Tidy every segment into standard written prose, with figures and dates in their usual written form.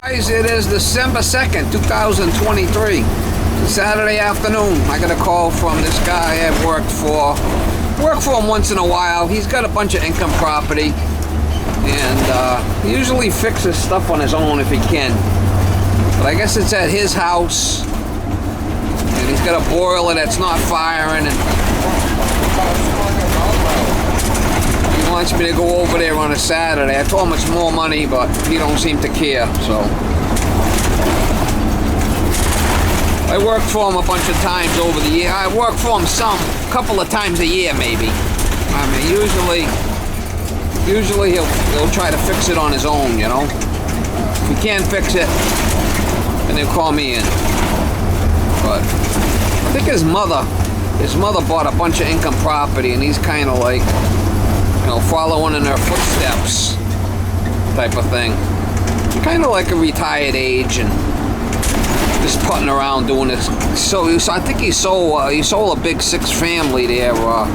Guys, it is December 2nd, 2023. Saturday afternoon. I got a call from this guy I've worked for him once in a while. He's got a bunch of income property, and he usually fixes stuff on his own if he can. But I guess it's at his house, and he's got a boiler that's not firing, and he wants me to go over there on a Saturday. I told him it's more money, but he don't seem to care, so. I worked for him a bunch of times over the year. I worked for him a couple of times a year maybe. I mean, usually he'll try to fix it on his own, you know. If he can't fix it, then he'll call me in. But I think his mother bought a bunch of income property, and he's kind of like, you know, following in her footsteps type of thing. Kind of like a retired age and just putting around doing this. So I think he sold a big 6 family there a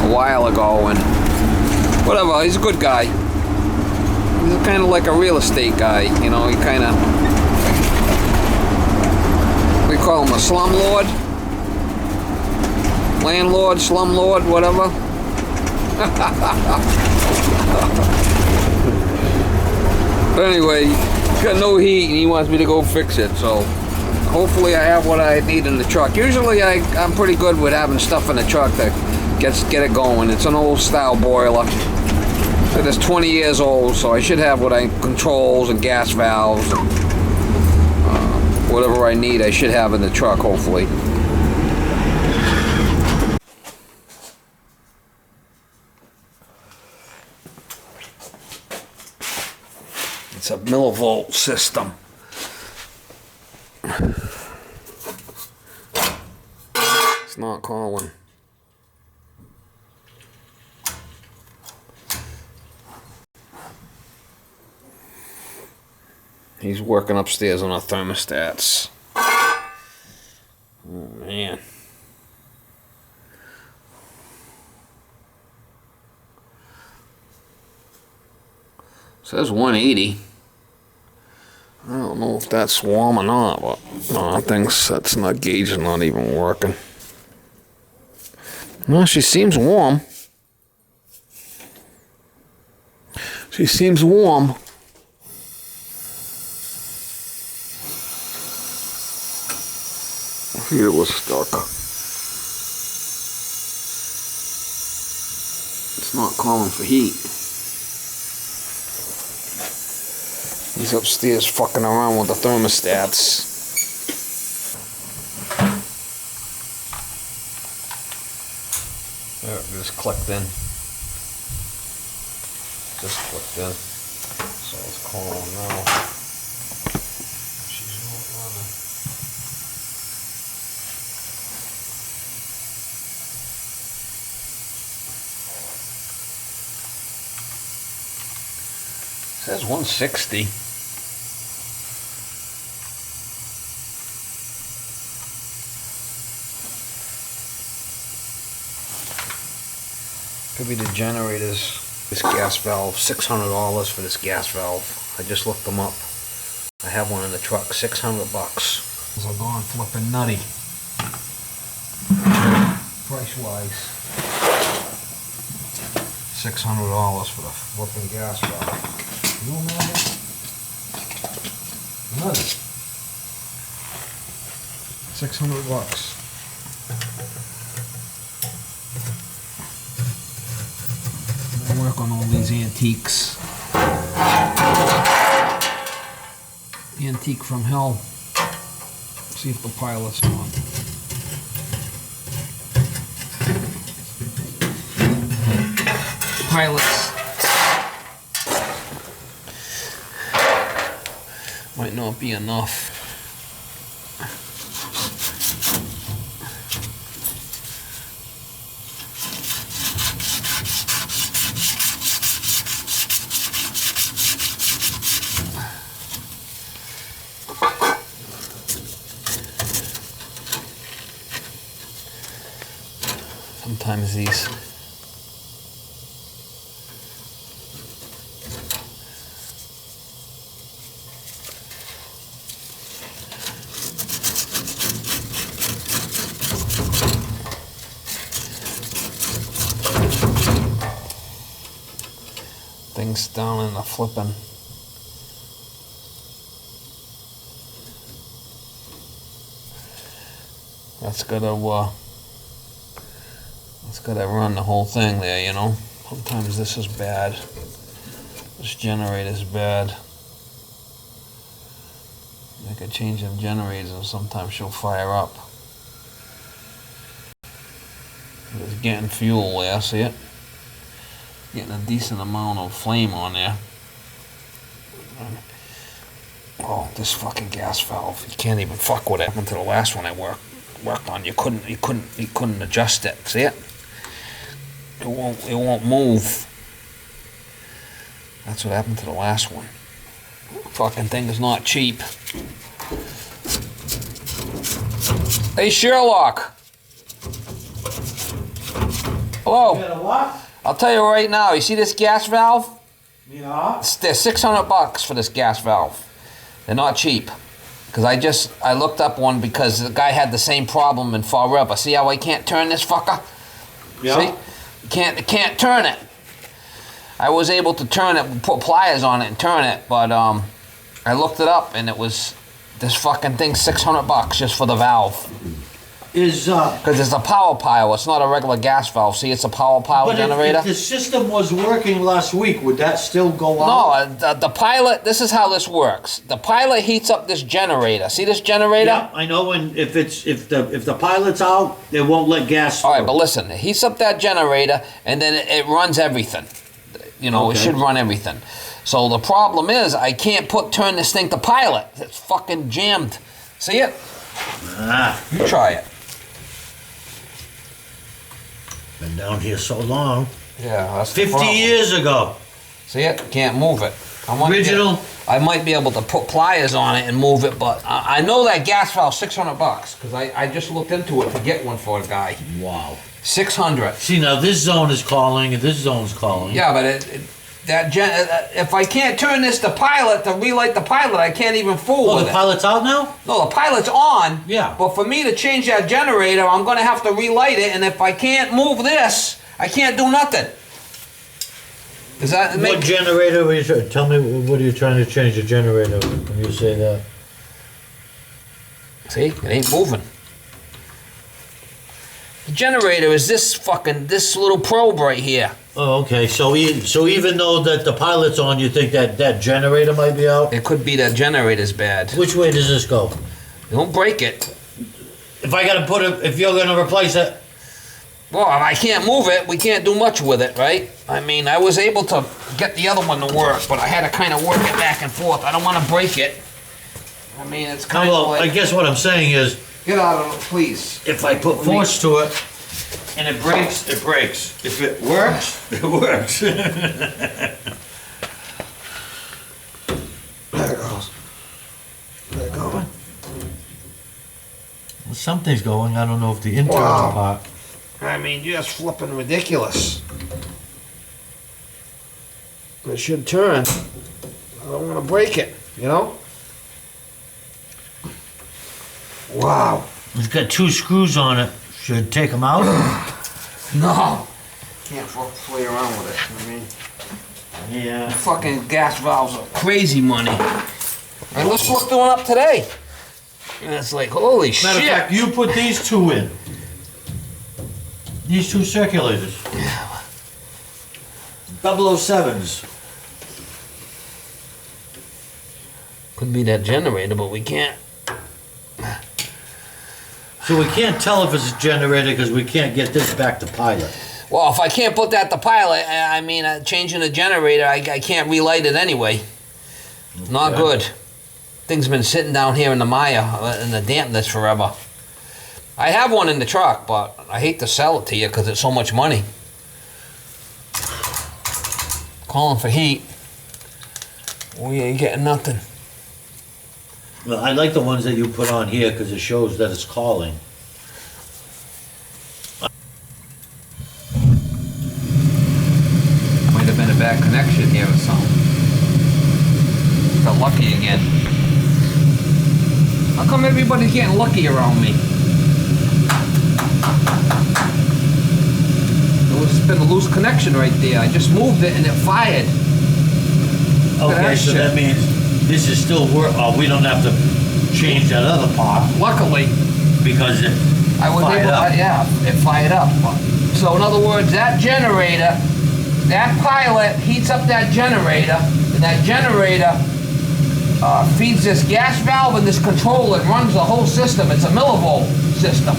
while ago, and whatever. He's a good guy. He's kind of like a real estate guy, you know. He kind of, we call him a slumlord, landlord, slumlord, whatever. But anyway, he's got no heat and he wants me to go fix it, so hopefully I have what I need in the truck. Usually I'm pretty good with having stuff in the truck that get it going. It's an old style boiler. It's 20 years old, so I should have controls and gas valves and whatever I need I should have in the truck, hopefully. It's a millivolt system. It's not calling. He's working upstairs on our thermostats. Oh man. Says 180. I don't know if that's warm or not, but no, I think that's not gauge is not even working. No, she seems warm. She seems warm. I think it was stuck. It's not calling for heat. He's upstairs fucking around with the thermostats. There, it just clicked in. Just clicked in. So it's calling now. She's not running. It says 160. Could be the generators. This gas valve, $600 for this gas valve. I just looked them up. I have one in the truck, $600. Those are gone flipping nutty. Price wise, $600 for the flipping gas valve. You remember? Nutty. $600. Work on all these antiques. Antique from hell. See if the pilot's on. Pilots might not be enough. Sometimes these Thing's down in the flipping. That's gotta run the whole thing there, you know. Sometimes this is bad. This generator's bad. I could change them generators and sometimes she'll fire up. It's getting fuel there, see it? Getting a decent amount of flame on there. Oh, this fucking gas valve. You can't even fuck with it. Happened to the last one I worked on. You couldn't adjust it. See it? It won't move. That's what happened to the last one. Fucking thing is not cheap. Hey Sherlock. Hello. You got a what? I'll tell you right now. You see this gas valve? Yeah. They're $600 for this gas valve. They're not cheap. Because I looked up one because the guy had the same problem in Fall River. See how I can't turn this fucker? Yeah. See? Can't turn it. I was able to turn it, put pliers on it and turn it, but I looked it up and it was this fucking thing $600 just for the valve. Because it's a power pile. It's not a regular gas valve. See, it's a power pile generator. If the system was working last week, would that still go out? No, the pilot. This is how this works. The pilot heats up this generator. See this generator? Yeah, I know. And if the pilot's out, it won't let gas through. All right, but listen, it heats up that generator and then it runs everything. You know, okay. It should run everything. So the problem is I can't turn this thing to pilot. It's fucking jammed. See it? Ah. You try it. Been down here so long. Yeah, that's 50 years ago. See it? Can't move it. Original. I might be able to put pliers on it and move it, but I know that gas valve $600 because I just looked into it to get one for a guy. Wow. 600. See, now this zone is calling and this zone's calling. Yeah, but if I can't turn this to pilot to relight the pilot, I can't even fool with it. Oh, the pilot's out now? No, the pilot's on. Yeah. But for me to change that generator, I'm going to have to relight it, and if I can't move this, I can't do nothing. Does that make... What generator were you trying? Tell me, what are you trying to change the generator when you say that? See, it ain't moving. The generator is this little probe right here. Oh, okay. So even though that the pilot's on, you think that generator might be out? It could be that generator's bad. Which way does this go? Don't break it. If I gotta if you're gonna replace it. Well, if I can't move it, we can't do much with it, right? I mean, I was able to get the other one to work, but I had to kind of work it back and forth. I don't want to break it. I mean, it's kind of like... I guess what I'm saying is... Get out of it, please. If I put force to it, and it breaks, it breaks. If it works, it works. There it goes. There it goes. Well, something's going. I don't know if the internal part... I mean, you're just flipping ridiculous. It should turn. I don't want to break it, you know? Wow. It's got 2 screws on it. Should take them out? No. Can't play around with it. I mean, Yeah. fucking gas valves are crazy money. And let's look one up today. And it's like, holy shit. Matter of fact, you put these 2 in. These 2 circulators. 007s. Could be that generator, but we can't. So we can't tell if it's a generator because we can't get this back to pilot. Well, if I can't put that to pilot, I mean, changing the generator, I can't relight it anyway. Not good. Thing's been sitting down here in the mire, in the dampness forever. I have one in the truck, but I hate to sell it to you because it's so much money. Calling for heat. We ain't getting nothing. Well, I like the ones that you put on here because it shows that it's calling. Might have been a bad connection here or something. Got lucky again. How come everybody's getting lucky around me? There's been a loose connection right there. I just moved it and it fired. Okay, so that means this is still work, we don't have to change that other part Luckily, because it I was fired able, up. yeah, it fired up. So in other words, that generator, that pilot heats up that generator, and that generator feeds this gas valve and this controller and runs the whole system. It's a millivolt system.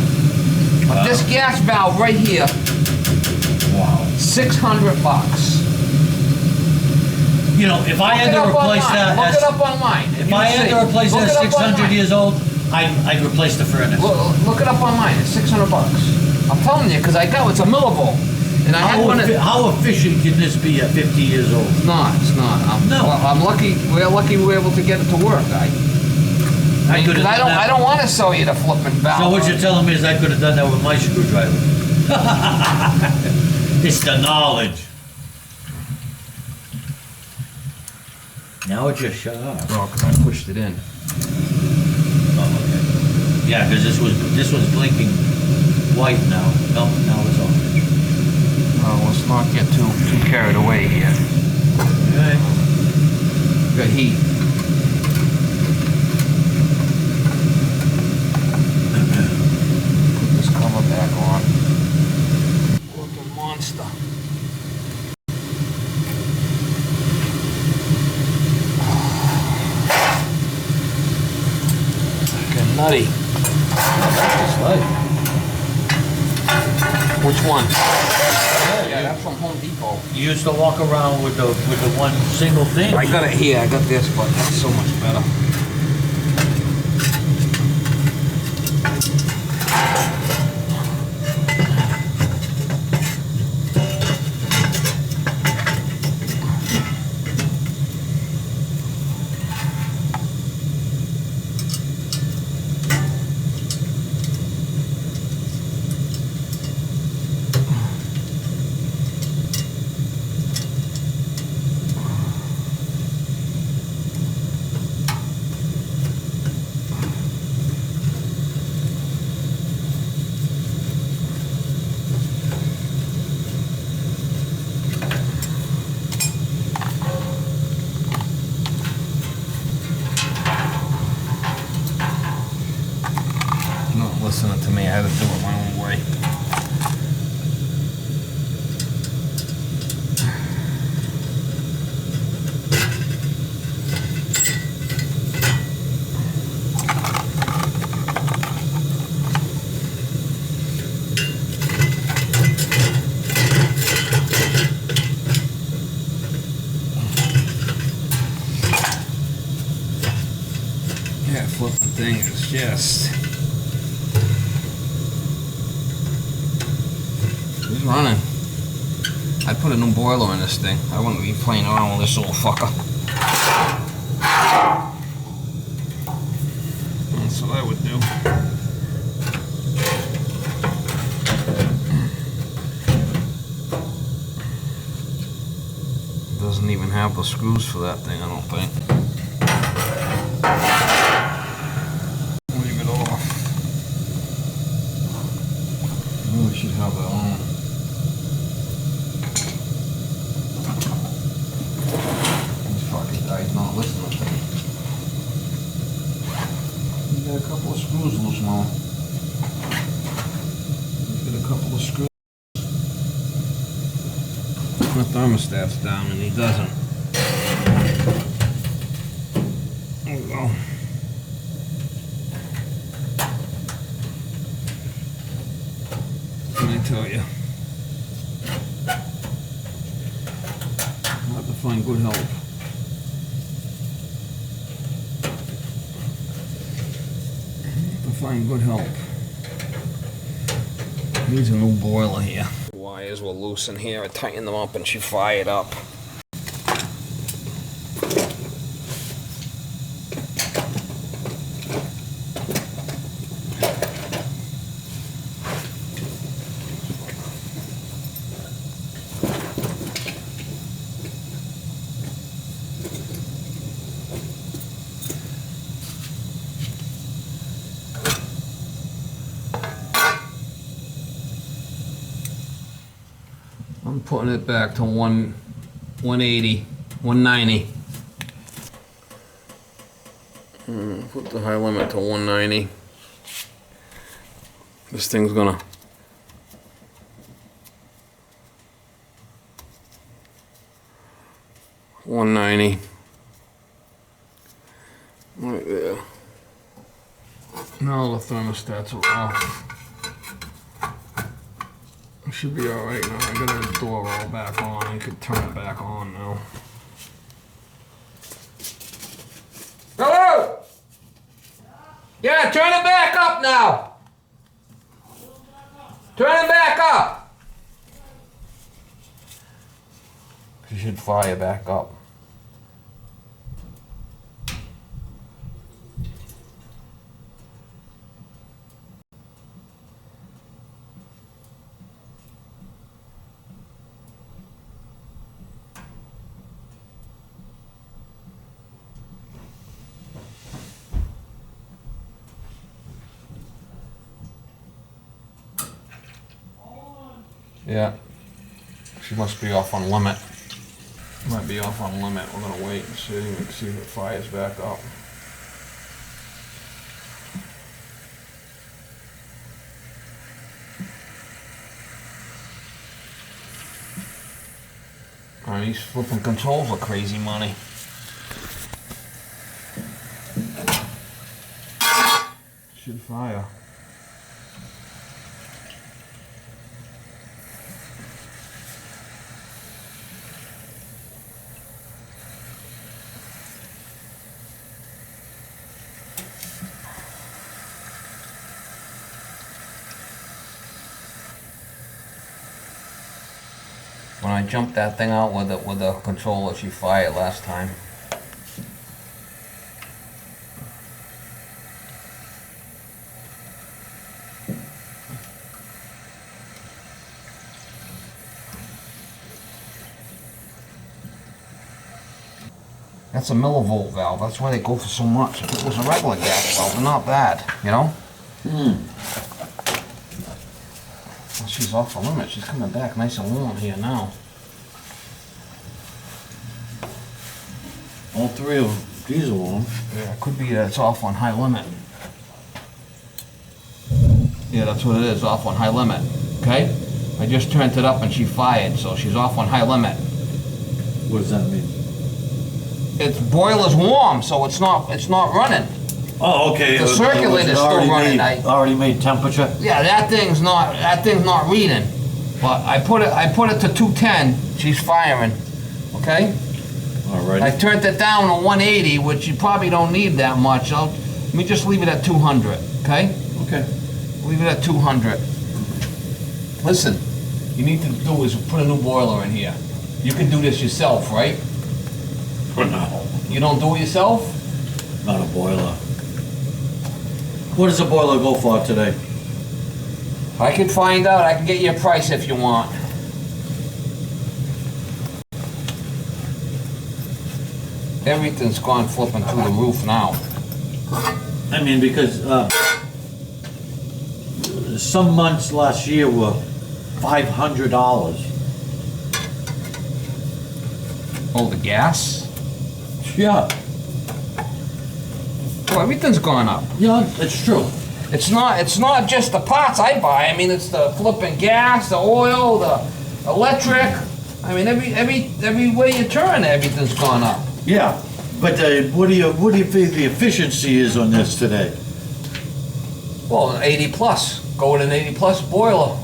But this gas valve right here, Wow. $600. You know, if I had to replace that, Look it up online. if I had to replace that 600 years old, I'd replace the furnace. Look it up online. It's $600. I'm telling you, because I go. It's a millivolt, and I had one. How efficient can this be at 50 years old? It's not. It's not. I'm lucky. We're lucky we were able to get it to work. I don't want to sell you the flipping valve. So what you're telling me is I could have done that with my screwdriver. It's the knowledge. Now it just shut off. Oh, because I pushed it in. Oh, okay. Yeah, because this was blinking white now. No, now it's off. Oh, let's not get too carried away here. Okay. Got heat. Put this cover back on. Looking monster. Fucking nutty. Which one? Yeah, that's from Home Depot. You used to walk around with the one single thing. I got it here. I got this, but that's so much better. Listening to me, I had to do it my own way. Yeah, flipping thing is just... It's running. I'd put a new boiler in this thing. I wouldn't be playing around with this little fucker. That's what I would do. It doesn't even have the screws for that thing, I don't think. Leave it off. Really should have that on. Guy's not listening to me. You got a couple of screws loose, Mom. He's got a couple of screws. My thermostat's down and he doesn't. There we go. What can I tell you? I'll have to find good help. Find good help. Needs a new boiler here. Wires were loose in here. I tightened them up and she fired up. I'm putting it back to 180, 190. Put the high limit to 190. This thing's gonna. $190. Right there. Now the thermostats are off. It should be alright now. I got the door all back on. You could turn it back on now. Hello! Yeah, turn it back up now! Turn it back up! You should fire back up. Yeah, she must be off on limit. Might be off on limit. We're gonna wait and see if it fires back up. These flipping controls are crazy money. Should fire. When I jumped that thing out with the controller, she fired last time. That's a millivolt valve. That's why they go for so much. If it was a regular gas valve, they're not bad, you know? Well, she's off the limit. She's coming back nice and warm here now. All three of them. These are warm. Yeah, it could be that it's off on high limit. Yeah, that's what it is, off on high limit. Okay? I just turned it up and she fired, so she's off on high limit. What does that mean? Its boiler's warm, so it's not running. Oh, okay. The circulator's still running. Already made temperature. Yeah, that thing's not reading. But I put it to 210. She's firing. Okay. All right. I turned it down to 180, which you probably don't need that much. Let me just leave it at 200. Okay. Okay. Leave it at 200. Listen, you need to do is put a new boiler in here. You can do this yourself, right? For now. You don't do it yourself? Not a boiler. What does a boiler go for today? I can find out. I can get you a price if you want. Everything's gone flipping through the roof now. I mean, because some months last year were $500. Oh, the gas? Yeah. Well, everything's gone up. Yeah, it's true. It's not just the parts I buy. I mean, it's the flipping gas, the oil, the electric. I mean, every way you turn, everything's gone up. Yeah, but what do you think the efficiency is on this today? Well, an 80 plus. Go with an 80 plus boiler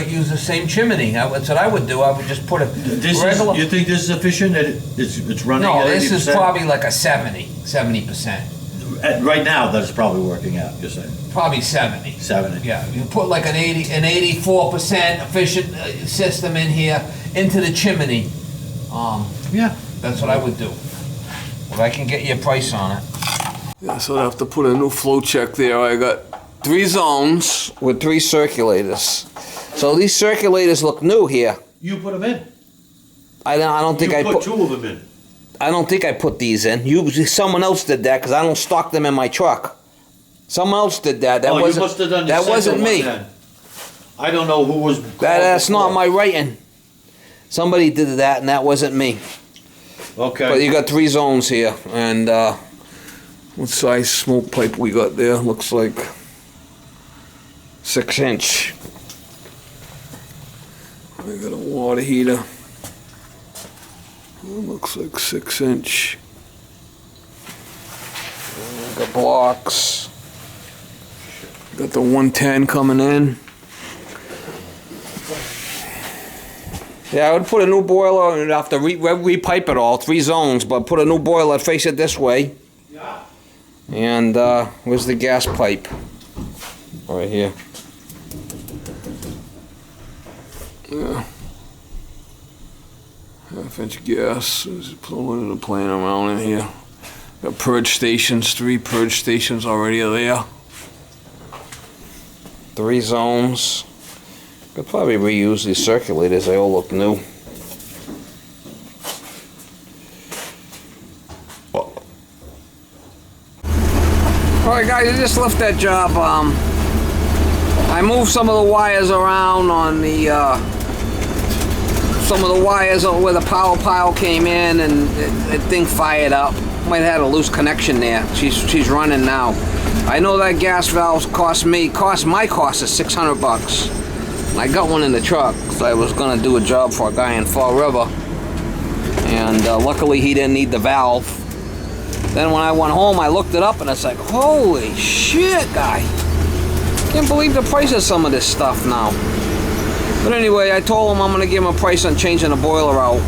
use the same chimney. That's what I would do. I would just put a regular. You think this is efficient? It's running No, at 80%? this is probably like a 70%. Right now, that's probably working out. You're saying Probably 70. 70. Yeah, you put like an 84% efficient system in here into the chimney. Yeah. That's what I would do. But I can get you a price on it. Yeah, so I have to put a new flow check there. I got 3 zones with 3 circulators. So these circulators look new here. You put them in. I don't think I put 2 of them in. I don't think I put these in. Someone else did that because I don't stock them in my truck. Someone else did that. That you must have done the that second wasn't me. one then. I don't know who was. That's not my writing. Somebody did that, and that wasn't me. Okay. But you got 3 zones here, and What size smoke pipe we got there? Looks like 6-inch. I got a water heater. It looks like 6-inch. Got blocks. Got the 110 coming in. Yeah, I would put a new boiler and have to re-pipe it all, 3 zones, but put a new boiler, face it this way. Yeah. And where's the gas pipe? Right here. Yeah. 1/2-inch gas. There's a little bit of playing around in here. Got purge stations, 3 purge stations already there. 3 zones. Could probably reuse these circulators, they all look new. Alright guys, I just left that job. I moved some of the wires around on the some of the wires where the power pile came in, and the thing fired up. Might have had a loose connection there. She's running now. I know that gas valve cost is $600. I got one in the truck because I was gonna do a job for a guy in Fall River, and luckily he didn't need the valve. Then when I went home, I looked it up and it's like, holy shit, guy! Can't believe the price of some of this stuff now. But anyway, I told him I'm gonna give him a price on changing the boiler out.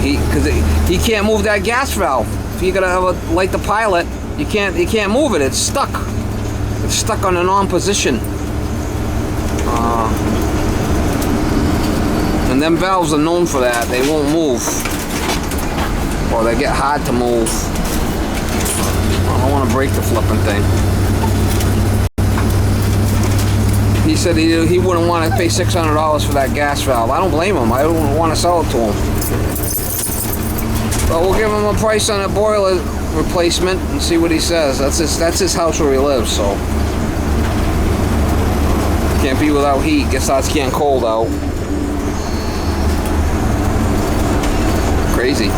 Because he can't move that gas valve. If you're gonna light the pilot, you can't move it. It's stuck. It's stuck on an on position. And them valves are known for that. They won't move, or they get hard to move. I don't want to break the flipping thing. He said he wouldn't want to pay $600 for that gas valve. I don't blame him. I don't want to sell it to him. But we'll give him a price on a boiler replacement and see what he says. That's his house where he lives, so can't be without heat. It starts getting cold out. Crazy.